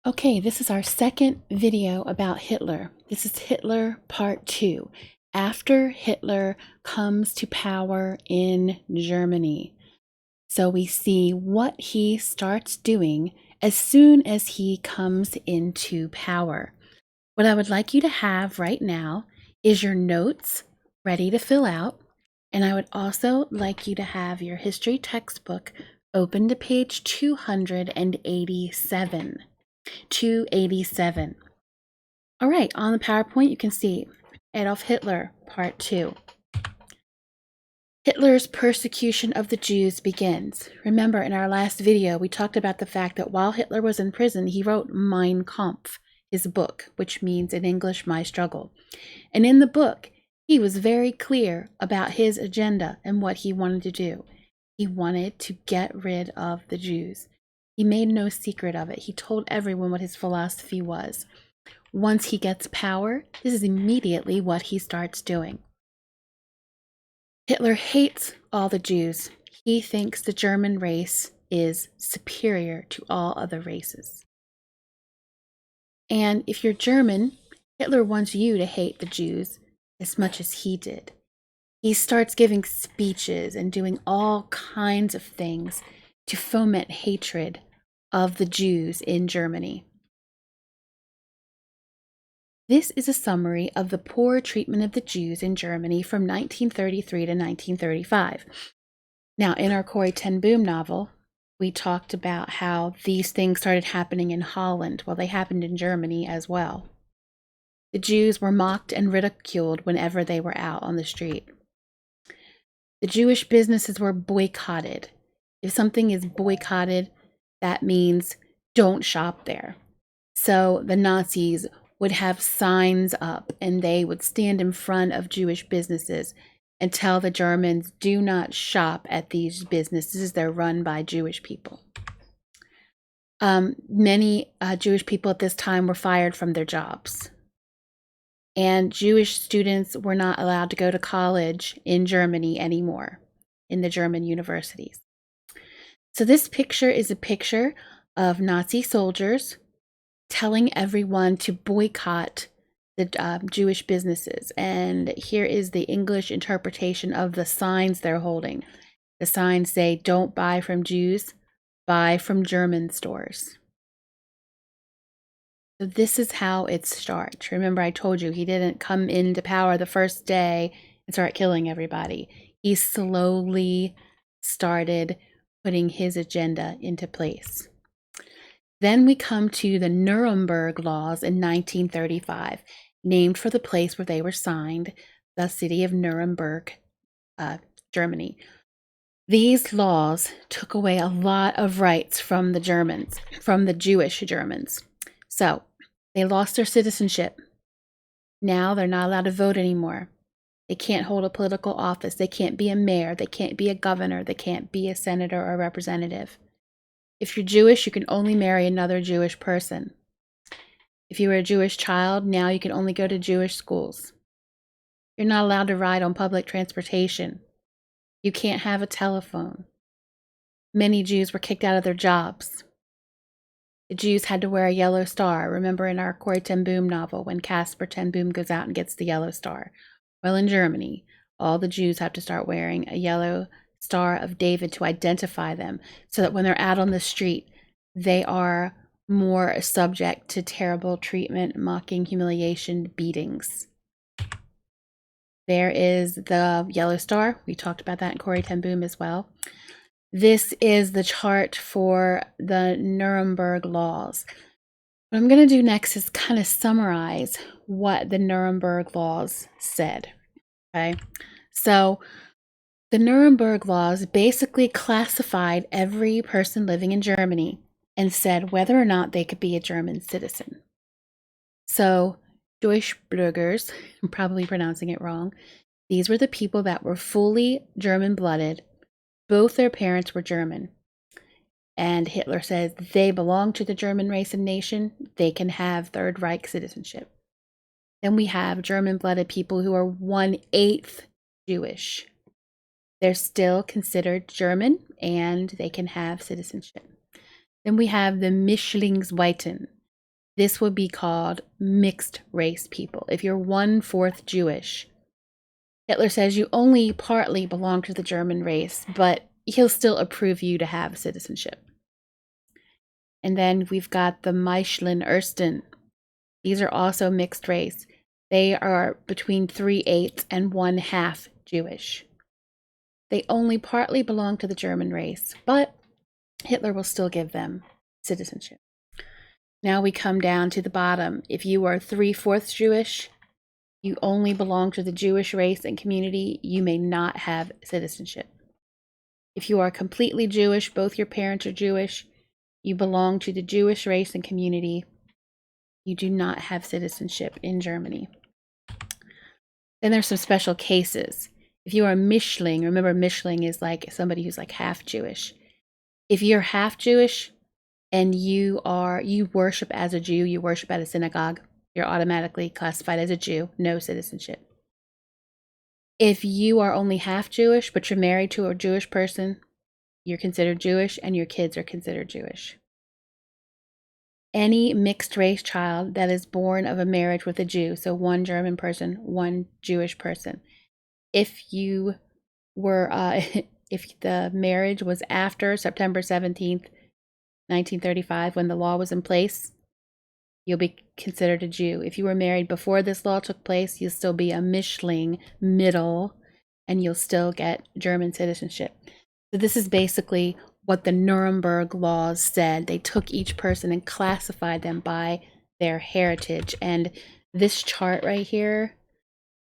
Okay, this is our second video about Hitler. This is Hitler Part 2. After Hitler comes to power in Germany. So we see what he starts doing as soon as he comes into power. What I would like you to have right now is your notes ready to fill out. And I would also like you to have your history textbook open to page 287. 287. All right, on the PowerPoint, you can see Adolf Hitler, Part 2. Hitler's persecution of the Jews begins. Remember, in our last video, we talked about the fact that while Hitler was in prison, he wrote Mein Kampf, his book, which means in English, My Struggle. And in the book, he was very clear about his agenda and what he wanted to do. He wanted to get rid of the Jews. He made no secret of it. He told everyone what his philosophy was. Once he gets power, this is immediately what he starts doing. Hitler hates all the Jews. He thinks the German race is superior to all other races. And if you're German, Hitler wants you to hate the Jews as much as he did. He starts giving speeches and doing all kinds of things to foment hatred of the Jews in Germany. This is a summary of the poor treatment of the Jews in Germany from 1933 to 1935. Now, in our Corrie ten Boom novel, we talked about how these things started happening in Holland. Well, they happened in Germany as well. The Jews were mocked and ridiculed whenever they were out on the street. The Jewish businesses were boycotted. If something is boycotted, that means don't shop there. So the Nazis would have signs up and they would stand in front of Jewish businesses and tell the Germans, do not shop at these businesses. They're run by Jewish people. Many Jewish people at this time were fired from their jobs. And Jewish students were not allowed to go to college in Germany anymore, in the German universities. So this picture is a picture of Nazi soldiers telling everyone to boycott the Jewish businesses. And here is the English interpretation of the signs they're holding. The signs say, don't buy from Jews, buy from German stores. So this is how it starts. Remember, I told you he didn't come into power the first day and start killing everybody. He slowly started putting his agenda into place. Then we come to the Nuremberg laws in 1935, named for the place where they were signed, the city of Nuremberg, Germany. These laws took away a lot of rights from the Germans, from the Jewish Germans. So they lost their citizenship. Now they're not allowed to vote anymore. They can't hold a political office. They can't be a mayor. They can't be a governor. They can't be a senator or a representative. If you're Jewish, you can only marry another Jewish person. If you were a Jewish child, now you can only go to Jewish schools. You're not allowed to ride on public transportation. You can't have a telephone. Many Jews were kicked out of their jobs. The Jews had to wear a yellow star. Remember in our Corrie ten Boom novel when Caspar ten Boom goes out and gets the yellow star? Well, in Germany, all the Jews have to start wearing a yellow Star of David to identify them so that when they're out on the street, they are more subject to terrible treatment, mocking, humiliation, beatings. There is the yellow star. We talked about that in Corrie ten Boom as well. This is the chart for the Nuremberg laws. What I'm going to do next is kind of summarize what the Nuremberg laws said. Okay, so the Nuremberg laws basically classified every person living in Germany and said whether or not they could be a German citizen. So Deutschbürgers, I'm probably pronouncing it wrong, these were the people that were fully German-blooded. Both their parents were German. And Hitler says they belong to the German race and nation. They can have Third Reich citizenship. Then we have German-blooded people who are 1/8 Jewish. They're still considered German and they can have citizenship. Then we have the Mischlingsweiten. this would be called mixed race people. If you're 1/4 Jewish, Hitler says you only partly belong to the German race, but he'll still approve you to have citizenship. And then we've got the Meischlin Ersten. These are also mixed race. They are between 3/8 and 1/2 Jewish. They only partly belong to the German race, but Hitler will still give them citizenship. Now we come down to the bottom. If you are 3/4 Jewish, you only belong to the Jewish race and community, you may not have citizenship. If you are completely Jewish, both your parents are Jewish, you belong to the Jewish race and community, you do not have citizenship in Germany. Then there's some special cases. If you are Mischling, remember Mischling is like somebody who's like half Jewish. If you're half Jewish and you worship as a Jew, you worship at a synagogue, you're automatically classified as a Jew, no citizenship. If you are only half Jewish, but you're married to a Jewish person, you're considered Jewish and your kids are considered Jewish. Any mixed race child that is born of a marriage with a Jew, so one German person, one Jewish person, if you were, if the marriage was after September 17th, 1935, when the law was in place, you'll be considered a Jew. If you were married before this law took place, you'll still be a Mischling, middle, and you'll still get German citizenship. So this is basically what the Nuremberg laws said. They took each person and classified them by their heritage. And this chart right here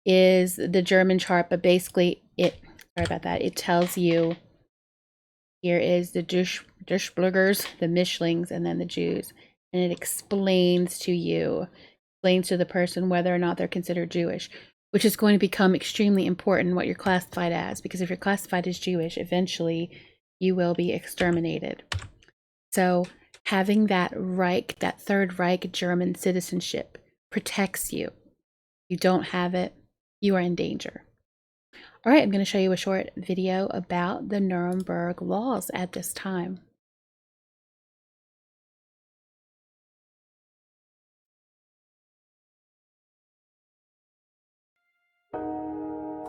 is the German chart, but basically it tells you here is the Duschbürgers, the Mischlings, and then the Jews. And it explains to the person whether or not they're considered Jewish, which is going to become extremely important what you're classified as, because if you're classified as Jewish, eventually you will be exterminated. So having that Reich, that Third Reich German citizenship protects you. You don't have it, you are in danger. All right, I'm going to show you a short video about the Nuremberg laws at this time.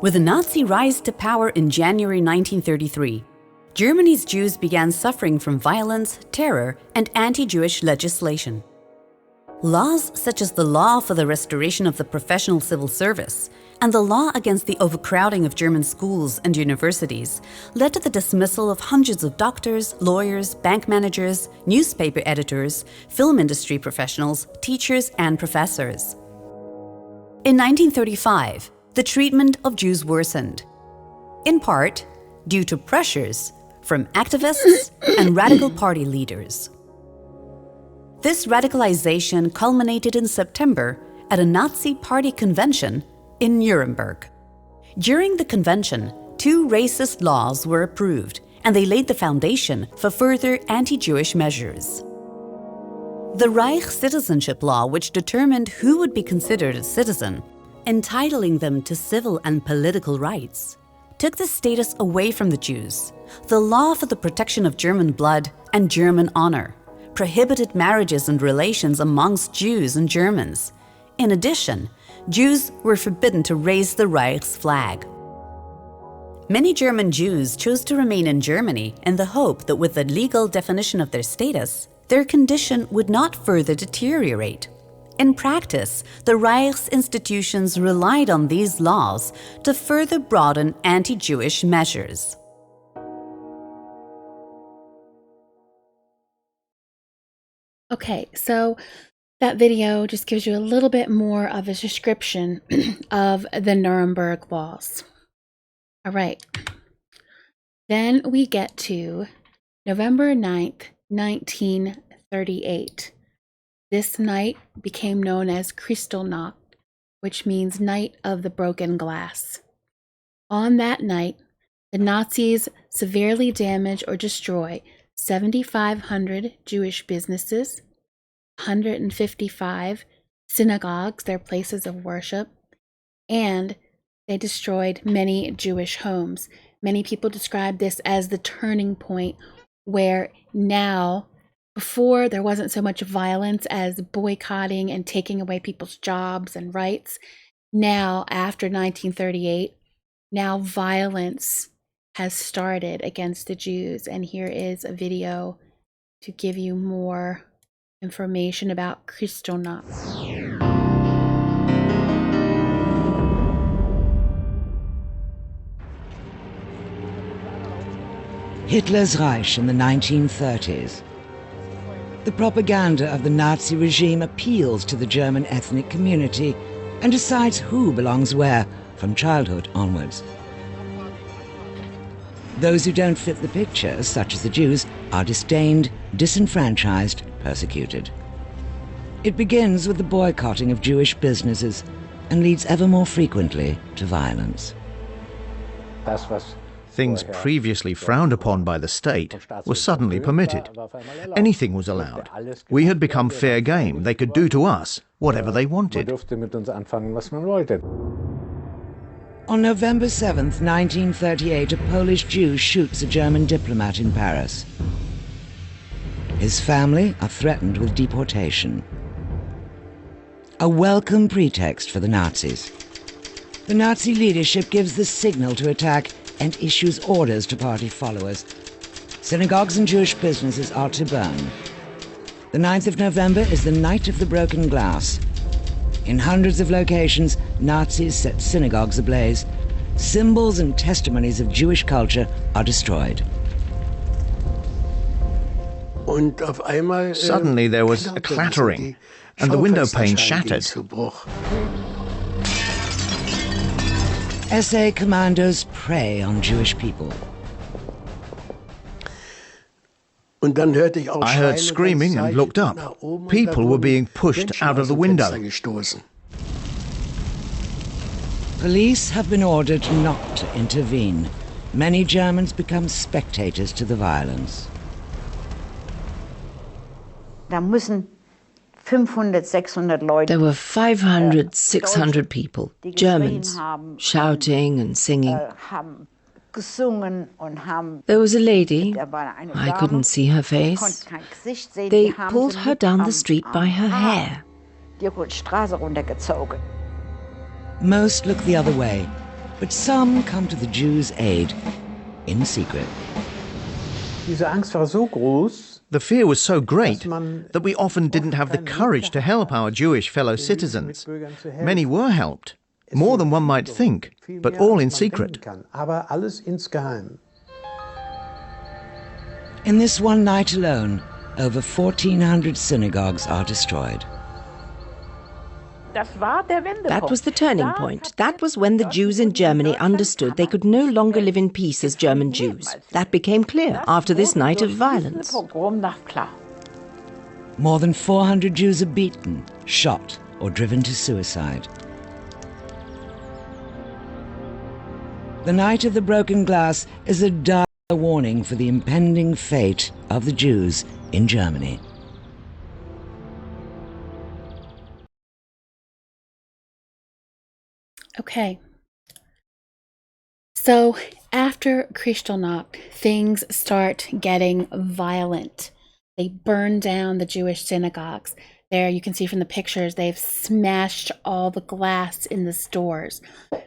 With the Nazi rise to power in January 1933, Germany's Jews began suffering from violence, terror, and anti-Jewish legislation. Laws such as the Law for the Restoration of the Professional Civil Service and the law against the overcrowding of German schools and universities led to the dismissal of hundreds of doctors, lawyers, bank managers, newspaper editors, film industry professionals, teachers, and professors. In 1935, the treatment of Jews worsened, in part due to pressures from activists and radical party leaders. This radicalization culminated in September at a Nazi party convention in Nuremberg. During the convention, 2 racist laws were approved, and they laid the foundation for further anti-Jewish measures. The Reich Citizenship Law, which determined who would be considered a citizen, entitling them to civil and political rights, took the status away from the Jews. The law for the protection of German blood and German honor prohibited marriages and relations amongst Jews and Germans. In addition, Jews were forbidden to raise the Reich's flag. Many German Jews chose to remain in Germany in the hope that with the legal definition of their status, their condition would not further deteriorate. In practice, the Reich's institutions relied on these laws to further broaden anti-Jewish measures. Okay, so that video just gives you a little bit more of a description of the Nuremberg laws. All right, then we get to November 9th, 1938. This night became known as Kristallnacht, which means Night of the Broken Glass. On that night, the Nazis severely damage or destroy 7,500 Jewish businesses, 155 synagogues, their places of worship, and they destroyed many Jewish homes. Many people describe this as the turning point where now Before, there wasn't so much violence as boycotting and taking away people's jobs and rights. Now, after 1938, now violence has started against the Jews. And here is a video to give you more information about Kristallnacht. Hitler's Reich in the 1930s. The propaganda of the Nazi regime appeals to the German ethnic community and decides who belongs where from childhood onwards. Those who don't fit the picture, such as the Jews, are disdained, disenfranchised, persecuted. It begins with the boycotting of Jewish businesses and leads ever more frequently to violence. Things previously frowned upon by the state were suddenly permitted. Anything was allowed. We had become fair game. They could do to us whatever they wanted. On November 7th, 1938, a Polish Jew shoots a German diplomat in Paris. His family are threatened with deportation. A welcome pretext for the Nazis. The Nazi leadership gives the signal to attack and issues orders to party followers. Synagogues and Jewish businesses are to burn. The 9th of November is the Night of the Broken Glass. In hundreds of locations, Nazis set synagogues ablaze. Symbols and testimonies of Jewish culture are destroyed. Suddenly there was a clattering, and the window pane shattered. SA commandos prey on Jewish people. I heard screaming and looked up. People were being pushed out of the window. Police have been ordered not to intervene. Many Germans become spectators to the violence. There were 500, 600 people, Germans, shouting and singing. There was a lady, I couldn't see her face. They pulled her down the street by her hair. Most look the other way, but some come to the Jews' aid, in secret. The fear was so great that we often didn't have the courage to help our Jewish fellow citizens. Many were helped, more than one might think, but all in secret. In this one night alone, over 1,400 synagogues are destroyed. That was the turning point. That was when the Jews in Germany understood they could no longer live in peace as German Jews. That became clear after this night of violence. More than 400 Jews are beaten, shot, or driven to suicide. The Night of the Broken Glass is a dire warning for the impending fate of the Jews in Germany. Okay. So after Kristallnacht, things start getting violent. They burn down the Jewish synagogues. There you can see from the pictures, they've smashed all the glass in the stores.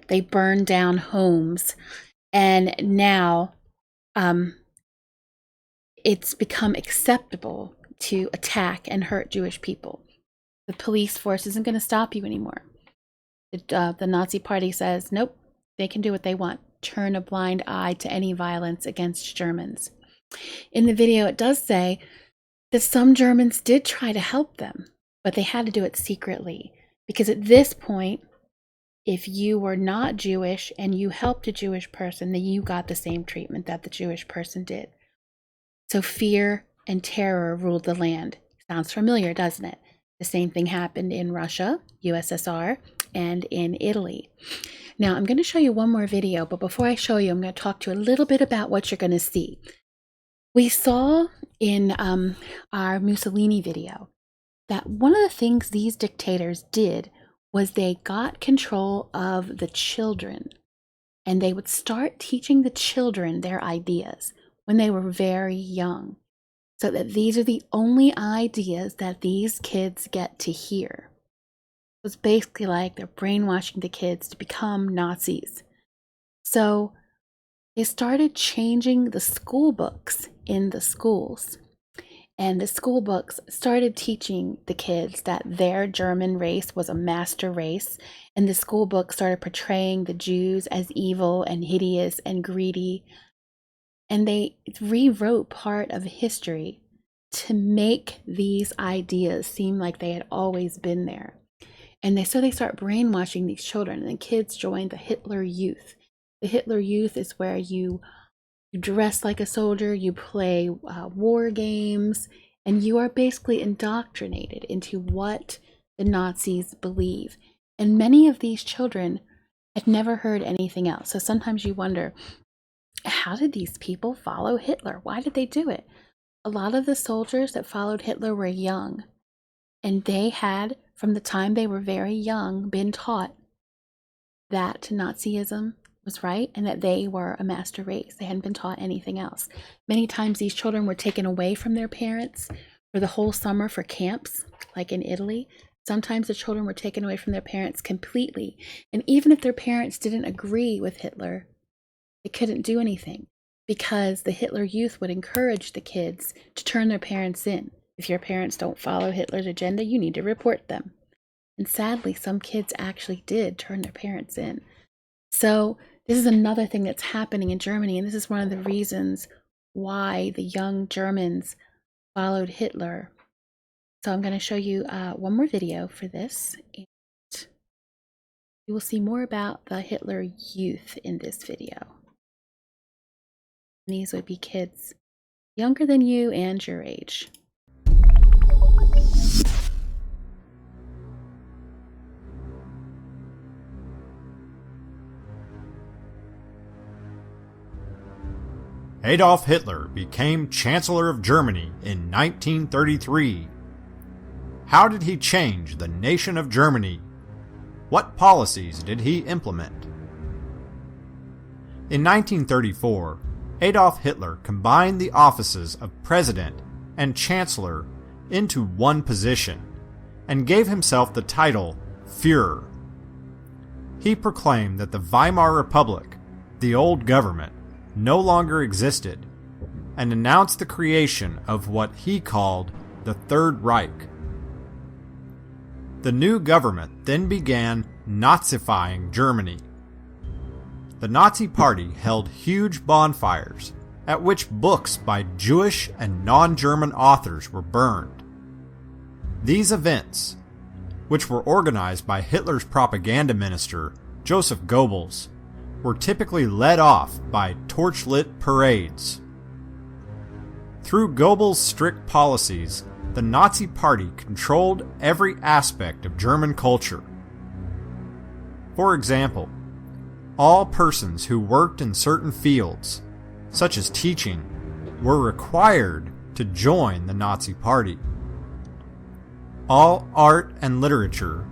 They burn down homes. And now it's become acceptable to attack and hurt Jewish people. The police force isn't going to stop you anymore. The Nazi Party says, nope, they can do what they want. Turn a blind eye to any violence against Germans. In the video, it does say that some Germans did try to help them, but they had to do it secretly. Because at this point, if you were not Jewish and you helped a Jewish person, then you got the same treatment that the Jewish person did. So fear and terror ruled the land. Sounds familiar, doesn't it? The same thing happened in Russia, USSR, and in Italy. Now, I'm going to show you one more video, but before I show you, I'm going to talk to you a little bit about what you're going to see. We saw in our Mussolini video that one of the things these dictators did was they got control of the children, and they would start teaching the children their ideas when they were very young. so that these are the only ideas that these kids get to hear. It was basically like they're brainwashing the kids to become Nazis. So they started changing the school books in the schools. And the school books started teaching the kids that their German race was a master race. And the school books started portraying the Jews as evil and hideous and greedy. And they rewrote part of history to make these ideas seem like they had always been there. And so they start brainwashing these children, and the kids join the Hitler Youth. The Hitler Youth is where you dress like a soldier, you play war games, and you are basically indoctrinated into what the Nazis believe. And many of these children had never heard anything else. So sometimes you wonder, how did these people follow Hitler? Why did they do it? A lot of the soldiers that followed Hitler were young, and they had, from the time they were very young, been taught that Nazism was right and that they were a master race. They hadn't been taught anything else. Many times these children were taken away from their parents for the whole summer for camps, like in Italy. Sometimes the children were taken away from their parents completely. And even if their parents didn't agree with Hitler, they couldn't do anything because the Hitler Youth would encourage the kids to turn their parents in. If your parents don't follow Hitler's agenda, you need to report them. And sadly, some kids actually did turn their parents in. So this is another thing that's happening in Germany, and this is one of the reasons why the young Germans followed Hitler. So I'm going to show you one more video for this, and you will see more about the Hitler Youth in this video. And these would be kids younger than you and your age. Adolf Hitler became Chancellor of Germany in 1933. How did he change the nation of Germany? What policies did he implement? In 1934, Adolf Hitler combined the offices of President and Chancellor into one position and gave himself the title Führer. He proclaimed that the Weimar Republic, the old government, no longer existed, and announced the creation of what he called the Third Reich. The new government then began Nazifying Germany. The Nazi Party held huge bonfires at which books by Jewish and non-German authors were burned. These events, which were organized by Hitler's propaganda minister, Joseph Goebbels, were typically led off by torchlit parades. Through Goebbels' strict policies, the Nazi Party controlled every aspect of German culture. For example, all persons who worked in certain fields, such as teaching, were required to join the Nazi Party. All art and literature,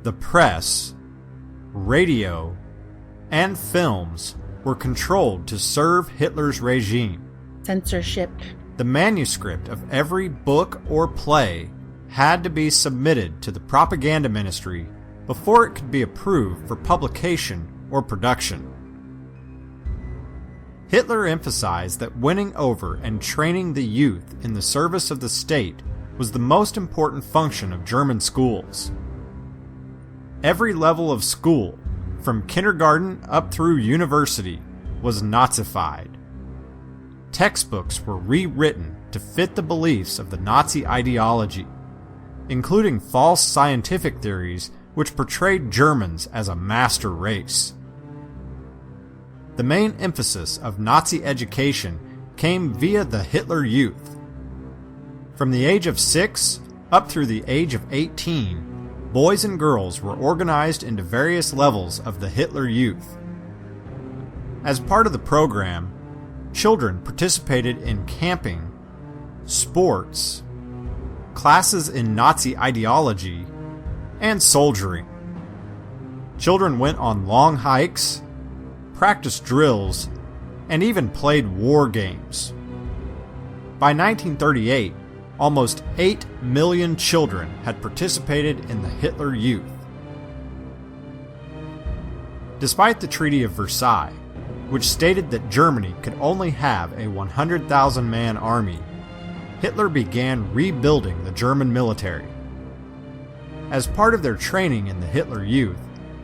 the press, radio, and films were controlled to serve Hitler's regime. Censorship. The manuscript of every book or play had to be submitted to the propaganda ministry before it could be approved for publication or production. Hitler emphasized that winning over and training the youth in the service of the state was the most important function of German schools. Every level of school, from kindergarten up through university, was Nazified. Textbooks were rewritten to fit the beliefs of the Nazi ideology, including false scientific theories which portrayed Germans as a master race. The main emphasis of Nazi education came via the Hitler Youth. From the age of 6 up through the age of 18, boys and girls were organized into various levels of the Hitler Youth. As part of the program, children participated in camping, sports, classes in Nazi ideology, and soldiering. Children went on long hikes, practiced drills, and even played war games. By 1938, almost 8 million children had participated in the Hitler Youth. Despite the Treaty of Versailles, which stated that Germany could only have a 100,000-man army, Hitler began rebuilding the German military. As part of their training in the Hitler Youth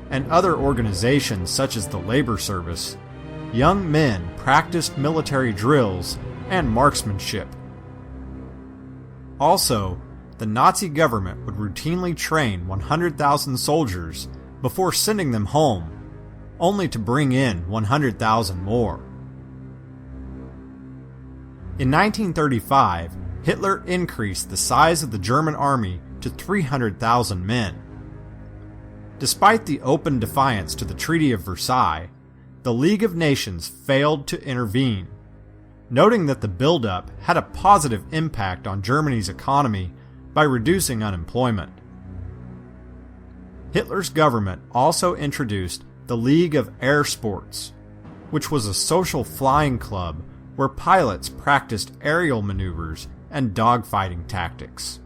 and other organizations such as the Labor Service, young men practiced military drills and marksmanship. Also, the Nazi government would routinely train 100,000 soldiers before sending them home, only to bring in 100,000 more. In 1935, Hitler increased the size of the German army to 300,000 men. Despite the open defiance to the Treaty of Versailles, the League of Nations failed to intervene, noting that the buildup had a positive impact on Germany's economy by reducing unemployment. Hitler's government also introduced the League of Air Sports, which was a social flying club where pilots practiced aerial maneuvers and dogfighting tactics.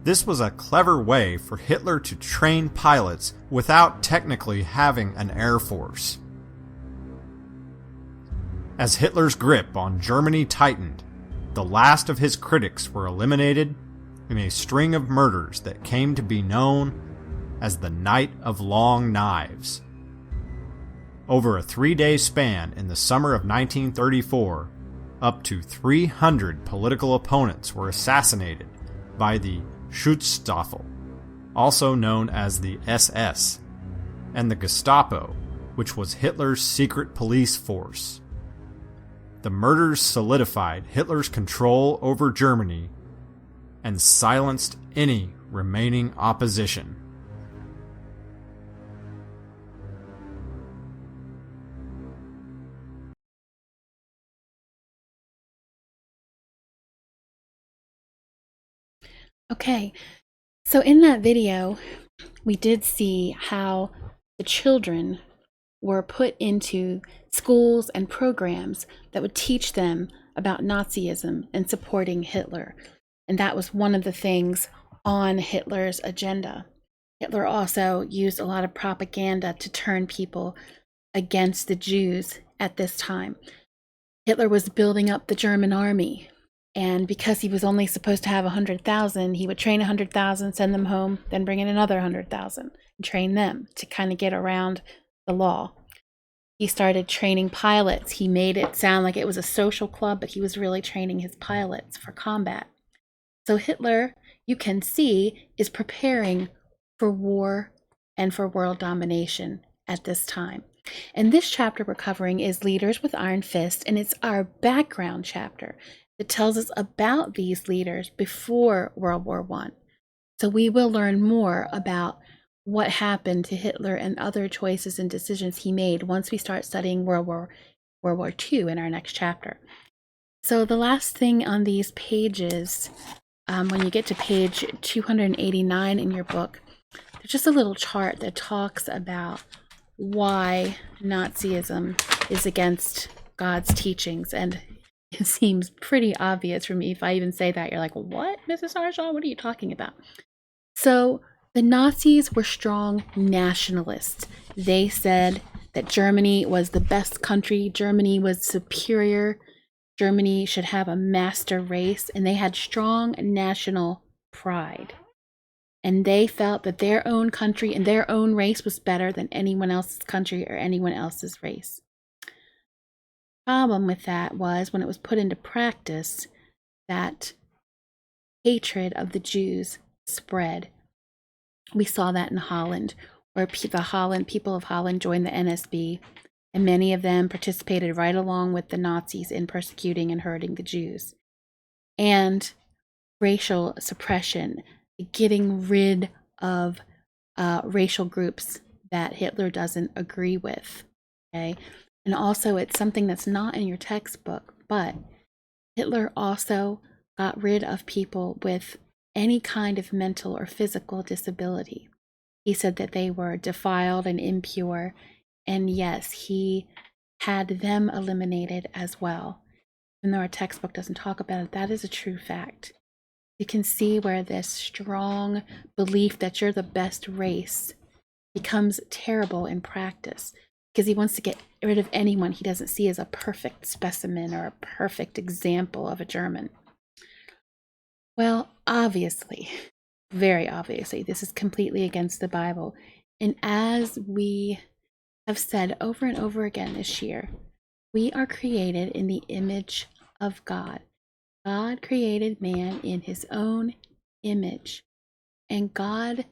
This was a clever way for Hitler to train pilots without technically having an air force. As Hitler's grip on Germany tightened, the last of his critics were eliminated in a string of murders that came to be known as the Night of Long Knives. Over a 3-day span in the summer of 1934, up to 300 political opponents were assassinated by the Schutzstaffel, also known as the SS, and the Gestapo, which was Hitler's secret police force. The murders solidified Hitler's control over Germany and silenced any remaining opposition. Okay, so in that video, we did see how the children were put into schools and programs that would teach them about Nazism and supporting Hitler. And that was one of the things on Hitler's agenda. Hitler also used a lot of propaganda to turn people against the Jews at this time. Hitler was building up the German army. And because he was only supposed to have 100,000, he would train 100,000, send them home, then bring in another 100,000 and train them to kind of get around the law. He started training pilots. He made it sound like it was a social club, but he was really training his pilots for combat. So Hitler, you can see, is preparing for war and for world domination at this time. And this chapter we're covering is Leaders with Iron Fist, and it's our background chapter. It tells us about these leaders before World War I. So we will learn more about what happened to Hitler and other choices and decisions he made once we start studying World War II in our next chapter. So the last thing on these pages, when you get to page 289 in your book, there's just a little chart that talks about why Nazism is against God's teachings. And it seems pretty obvious for me. If I even say that, you're like, what, Mrs. Harshaw? What are you talking about? So the Nazis were strong nationalists. They said that Germany was the best country. Germany was superior. Germany should have a master race. And they had strong national pride. And they felt that their own country and their own race was better than anyone else's country or anyone else's race. Problem with that was when it was put into practice, that hatred of the Jews spread. We saw that in Holland, where people of Holland joined the NSB, and many of them participated right along with the Nazis in persecuting and hurting the Jews. And racial suppression, getting rid of racial groups that Hitler doesn't agree with. Okay. And also, it's something that's not in your textbook, but Hitler also got rid of people with any kind of mental or physical disability. He said that they were defiled and impure, and yes, he had them eliminated as well. even though our textbook doesn't talk about it, that is a true fact. You can see where this strong belief that you're the best race becomes terrible in practice, because he wants to get rid of anyone he doesn't see as a perfect specimen or a perfect example of a German. Well, obviously, very obviously, this is completely against the Bible. And as we have said over and over again this year, we are created in the image of God. God created man in his own image, and God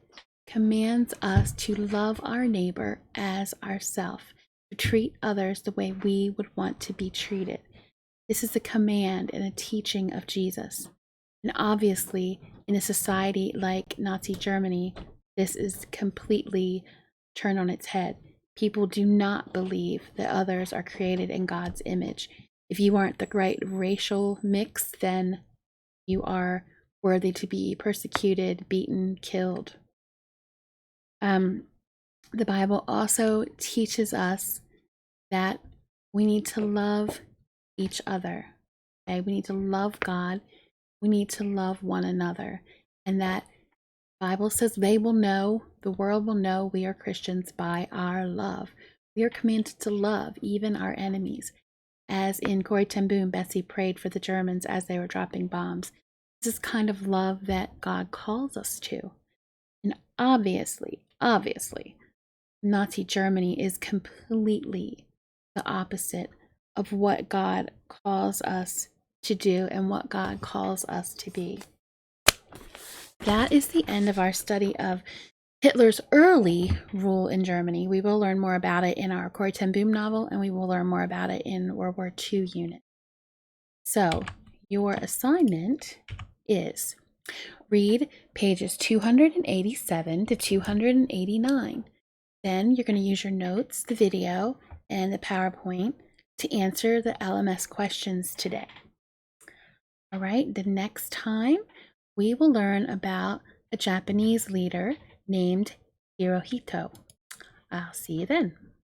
commands us to love our neighbor as ourselves, to treat others the way we would want to be treated. This is a command and a teaching of Jesus. And obviously, in a society like Nazi Germany, this is completely turned on its head. People do not believe that others are created in God's image. If you aren't the right racial mix, then you are worthy to be persecuted, beaten, killed. The Bible also teaches us that we need to love each other. Okay? We need to love God. We need to love one another. And that Bible says the world will know we are Christians by our love. We are commanded to love even our enemies. As in Corrie ten Boom, Bessie prayed for the Germans as they were dropping bombs. This is kind of love that God calls us to. And obviously, Nazi Germany is completely the opposite of what God calls us to do and what God calls us to be. That is the end of our study of Hitler's early rule in Germany. We will learn more about it in our Corrie ten Boom novel, and we will learn more about it in World War II unit. So, your assignment is read pages 287 to 289. Then you're going to use your notes, the video, and the PowerPoint to answer the LMS questions today. All right, the next time we will learn about a Japanese leader named Hirohito. I'll see you then.